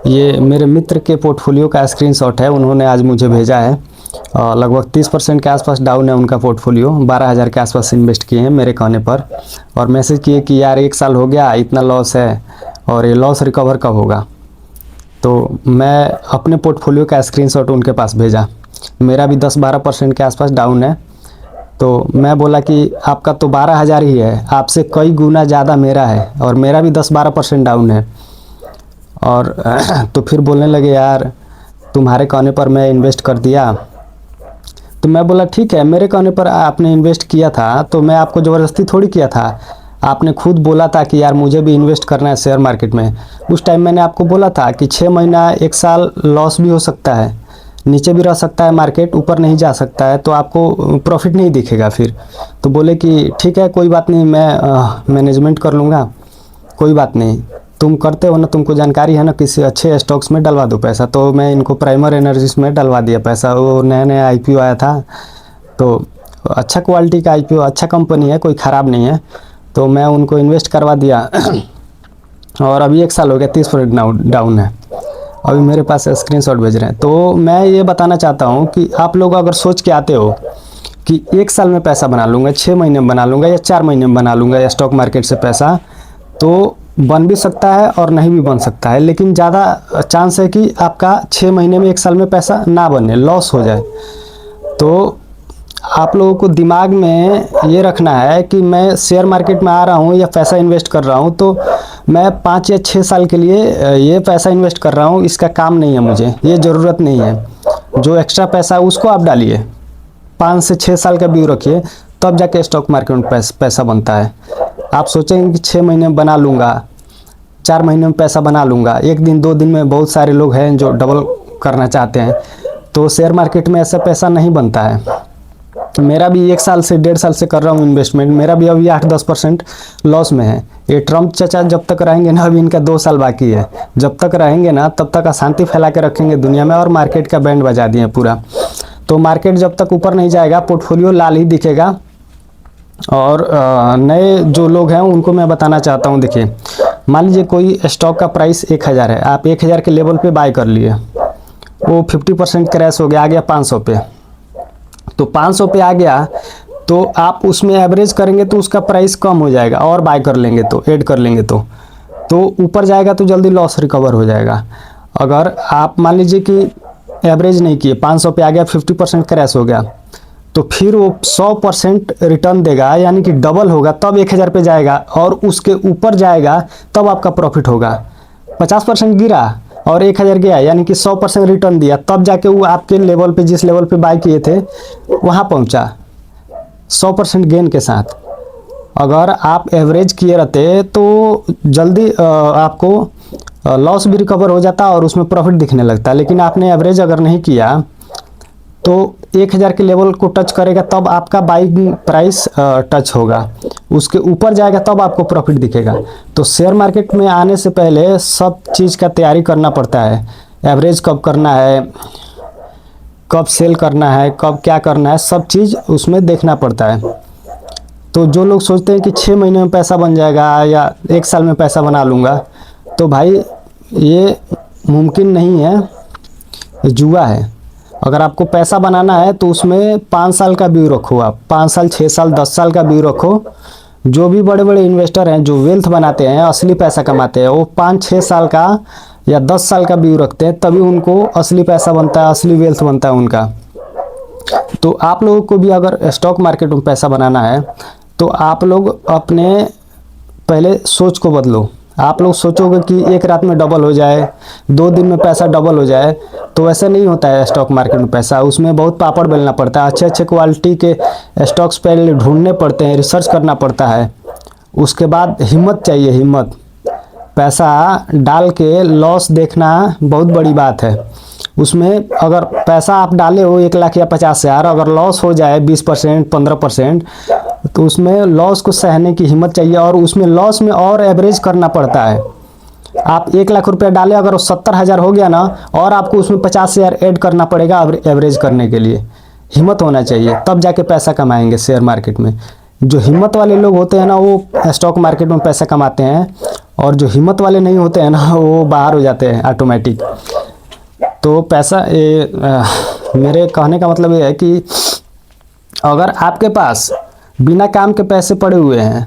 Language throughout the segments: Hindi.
ये मेरे मित्र के पोर्टफोलियो का स्क्रीनशॉट है, उन्होंने आज मुझे भेजा है। लगभग 30% के आसपास डाउन है उनका पोर्टफोलियो, 12,000 के आसपास इन्वेस्ट किए हैं मेरे कहने पर, और मैसेज किए कि यार 1 साल हो गया, इतना लॉस है और ये लॉस रिकवर कब होगा। तो मैं अपने पोर्टफोलियो का स्क्रीनशॉट उनके पास भेजा। मेरा भी 10-12% के आसपास डाउन है। तो मैं बोला कि आपका तो 12,000 ही है, आपसे कई गुना ज़्यादा मेरा है, और मेरा भी 10-12% डाउन है। और तो फिर बोलने लगे यार तुम्हारे कहने पर मैं इन्वेस्ट कर दिया। तो मैं बोला ठीक है, मेरे कहने पर आपने इन्वेस्ट किया था तो मैं आपको ज़बरदस्ती थोड़ी किया था। आपने खुद बोला था कि यार मुझे भी इन्वेस्ट करना है शेयर मार्केट में। उस टाइम मैंने आपको बोला था कि 6 महीना 1 साल लॉस भी हो सकता है, नीचे भी रह सकता है मार्केट, ऊपर नहीं जा सकता है, तो आपको प्रॉफिट नहीं दिखेगा फिर। तो बोले कि ठीक है कोई बात नहीं, मैं मैनेजमेंट कर लूँगा, कोई बात नहीं, तुम करते हो ना, तुमको जानकारी है ना, किसी अच्छे स्टॉक्स में डलवा दो पैसा। तो मैं इनको प्राइमर एनर्जीज में डलवा दिया पैसा। वो नया नया IPO आया था, तो अच्छा क्वालिटी का IPO, अच्छा कंपनी है, कोई ख़राब नहीं है, तो मैं उनको इन्वेस्ट करवा दिया। और अभी 1 साल हो गया, 30% डाउन है। अभी मेरे पास स्क्रीनशॉट भेज रहे हैं। तो मैं ये बताना चाहता हूँ कि आप लोग अगर सोच के आते हो कि 1 साल में पैसा बना लूँगा, 6 महीने में बना लूँगा, या 4 महीने में बना लूँगा या स्टॉक मार्केट से पैसा, तो बन भी सकता है और नहीं भी बन सकता है। लेकिन ज़्यादा चांस है कि आपका 6 महीने में 1 साल में पैसा ना बने, लॉस हो जाए। तो आप लोगों को दिमाग में ये रखना है कि मैं शेयर मार्केट में आ रहा हूँ या पैसा इन्वेस्ट कर रहा हूँ, तो मैं 5 या 6 साल के लिए ये पैसा इन्वेस्ट कर रहा हूँ, इसका काम नहीं है मुझे, ये ज़रूरत नहीं है। जो एक्स्ट्रा पैसा है उसको आप डालिए, 5 से 6 साल का व्यू रखिए, तब जाके स्टॉक मार्केट में पैसा बनता है। आप सोचेंगे कि 6 महीने में बना लूँगा, 4 महीने में पैसा बना लूँगा, 1 दिन 2 दिन में बहुत सारे लोग हैं जो डबल करना चाहते हैं, तो शेयर मार्केट में ऐसा पैसा नहीं बनता है। मेरा भी 1 साल से 1.5 साल से कर रहा हूँ इन्वेस्टमेंट, मेरा भी अभी 8-10% लॉस में है। ये ट्रम्प चाचा जब तक रहेंगे ना, अभी इनका 2 साल बाकी है, जब तक रहेंगे ना तब तक अशांति फैला के रखेंगे दुनिया में, और मार्केट का बैंड बजा दिए पूरा। तो मार्केट जब तक ऊपर नहीं जाएगा पोर्टफोलियो लाल ही दिखेगा। और नए जो लोग हैं उनको मैं बताना चाहता हूँ, देखिए मान लीजिए कोई स्टॉक का प्राइस 1,000 है, आप 1,000 के लेवल पे बाय कर लिए, वो 50% क्रैश हो गया, आ गया 500 पे। तो 500 पे आ गया तो आप उसमें एवरेज करेंगे तो उसका प्राइस कम हो जाएगा, और बाय कर लेंगे तो ऐड कर लेंगे तो ऊपर जाएगा तो जल्दी लॉस रिकवर हो जाएगा। अगर आप मान लीजिए कि एवरेज नहीं किए, 500 पे आ गया, 50% क्रैश हो गया, तो फिर वो 100% रिटर्न देगा, यानी कि डबल होगा, तब 1,000 पे जाएगा, और उसके ऊपर जाएगा तब आपका प्रॉफिट होगा। 50% गिरा और 1,000 गया, यानी कि 100% रिटर्न दिया, तब जाके वो आपके लेवल पे, जिस लेवल पे बाय किए थे वहाँ पहुँचा 100% गेन के साथ। अगर आप एवरेज किए रहते तो जल्दी आपको लॉस भी रिकवर हो जाता और उसमें प्रॉफिट दिखने लगता। लेकिन आपने एवरेज अगर नहीं किया तो 1,000 के लेवल को टच करेगा तब आपका बाइंग प्राइस टच होगा, उसके ऊपर जाएगा तब आपको प्रॉफिट दिखेगा। तो शेयर मार्केट में आने से पहले सब चीज़ का तैयारी करना पड़ता है। एवरेज कब करना है, कब सेल करना है, कब क्या करना है, सब चीज़ उसमें देखना पड़ता है। तो जो लोग सोचते हैं कि 6 महीने में पैसा बन जाएगा या 1 साल में पैसा बना लूँगा, तो भाई ये मुमकिन नहीं है, जुआ है। अगर आपको पैसा बनाना है तो उसमें 5 साल का व्यू रखो, आप 5 साल 6 साल 10 साल का व्यू रखो। जो भी बड़े बड़े इन्वेस्टर हैं जो वेल्थ बनाते हैं, असली पैसा कमाते हैं, वो 5-6 साल का या 10 साल का व्यू रखते हैं, तभी उनको असली पैसा बनता है, असली वेल्थ बनता है उनका। तो आप लोगों को भी अगर स्टॉक मार्केट में पैसा बनाना है तो आप लोग अपने पहले सोच को बदलो। आप लोग सोचोगे कि 1 रात में डबल हो जाए, 2 दिन में पैसा डबल हो जाए, तो वैसे नहीं होता है स्टॉक मार्केट में पैसा। उसमें बहुत पापड़ बेलना पड़ता है, अच्छे अच्छे क्वालिटी के स्टॉक्स पहले ढूंढने पड़ते हैं, रिसर्च करना पड़ता है, उसके बाद हिम्मत चाहिए, हिम्मत। पैसा डाल के लॉस देखना बहुत बड़ी बात है। उसमें अगर पैसा आप डाले हो 1 लाख या 50,000, अगर लॉस हो जाए 20% 15%, तो उसमें लॉस को सहने की हिम्मत चाहिए। और उसमें लॉस में और एवरेज करना पड़ता है। आप 1 लाख रुपया डाले, अगर 70,000 हो गया ना, और आपको उसमें 50,000 ऐड करना पड़ेगा एवरेज करने के लिए। हिम्मत होना चाहिए, तब जाके पैसा कमाएंगे शेयर मार्केट में। जो हिम्मत वाले लोग होते हैं ना वो स्टॉक मार्केट में पैसा कमाते हैं, और जो हिम्मत वाले नहीं होते हैं ना वो बाहर हो जाते हैं ऑटोमेटिक। तो पैसा मेरे कहने का मतलब ये है कि अगर आपके पास बिना काम के पैसे पड़े हुए हैं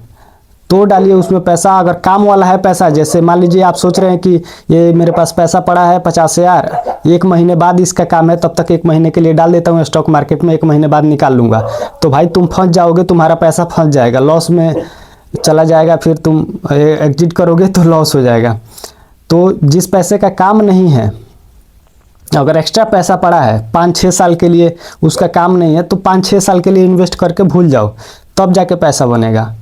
तो डालिए उसमें पैसा। अगर काम वाला है पैसा, जैसे मान लीजिए आप सोच रहे हैं कि ये मेरे पास पैसा पड़ा है 50,000, 1 महीने बाद इसका काम है, तब तक 1 महीने के लिए डाल देता हूँ स्टॉक मार्केट में, 1 महीने बाद निकाल लूँगा, तो भाई तुम फंस जाओगे, तुम्हारा पैसा फंस जाएगा, लॉस में चला जाएगा, फिर तुम एग्जिट करोगे तो लॉस हो जाएगा। तो जिस पैसे का काम नहीं है, अगर एक्स्ट्रा पैसा पड़ा है 5-6 साल के लिए, उसका काम नहीं है, तो 5-6 साल के लिए इन्वेस्ट करके भूल जाओ, तब जाके पैसा बनेगा।